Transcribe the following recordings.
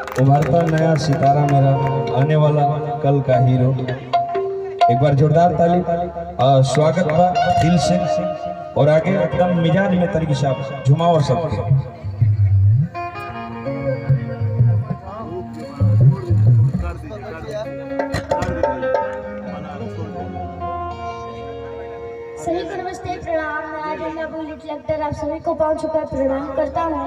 उभरता नया सितारा मेरा, आने वाला कल का हीरो। एक बार जोरदार ताली। स्वागत बा दिल से और आगे एकदम मिजाज में तरीके से आप झुमाओ सबके। सभी को नमस्ते, प्रणाम। मैं आज बाबू लिटिल एक्टर आप सभी को पाँव छूकर प्रणाम करता हूँ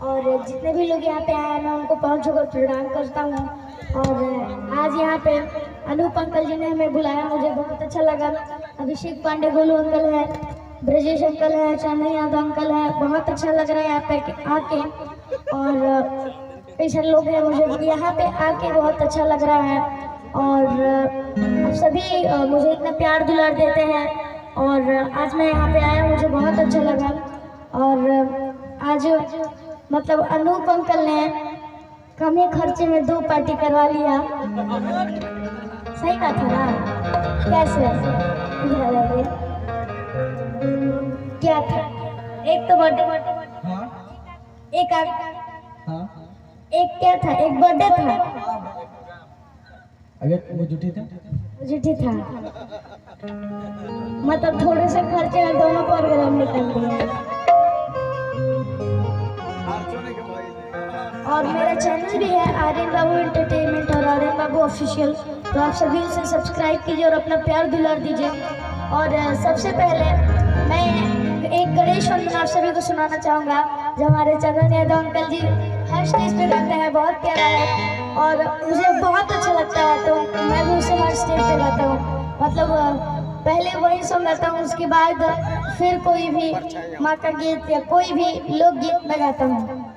और जितने भी लोग यहाँ पे आए हैं मैं उनको पाँव छूकर प्रणाम करता हूँ। और आज यहाँ पे अनूप अंकल जी ने हमें बुलाया, मुझे बहुत अच्छा लगा। अभिषेक पांडे गोलू अंकल है, ब्रजेश अंकल है, चांदनी यादव अंकल है, बहुत अच्छा लग रहा है यहाँ पे आके। और कई सारे लोग हैं, मुझे यहाँ पे आके बहुत अच्छा लग रहा है। और सभी मुझे इतना प्यार दुलार देते हैं और आज मैं यहाँ पे आया, मुझे बहुत अच्छा लगा। और आज मतलब अनूप अंकल ने कम ही खर्चे में 2 पार्टी करवा लिया। सही बात है ना? कैसे क्या था? एक तो बर्थडे, एक क्या था, एक बर्थडे था, अगर वो जुटी था मतलब थोड़े से खर्चे में दोनों प्रोग्राम निकल दिए। और मेरा चैनल भी है आर्यन बाबू एंटरटेनमेंट और आर्यन बाबू ऑफिशियल, तो आप सभी उसे सब्सक्राइब कीजिए और अपना प्यार दुलार दीजिए। और सबसे पहले मैं एक गणेश वंदन आप सभी को सुनाना चाहूँगा, जो हमारे चंदन यादव अंकल जी हर स्टेज पे गाते हैं, बहुत प्यारा है और मुझे बहुत अच्छा लगता है। तो मैं भी उसे हर स्टेज पे गाता हूँ, मतलब पहले वही सॉन्ग गाता हूँ, उसके बाद फिर कोई भी माँ का गीत या कोई भी लोकगीत मैं गाता हूँ।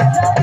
Thank you.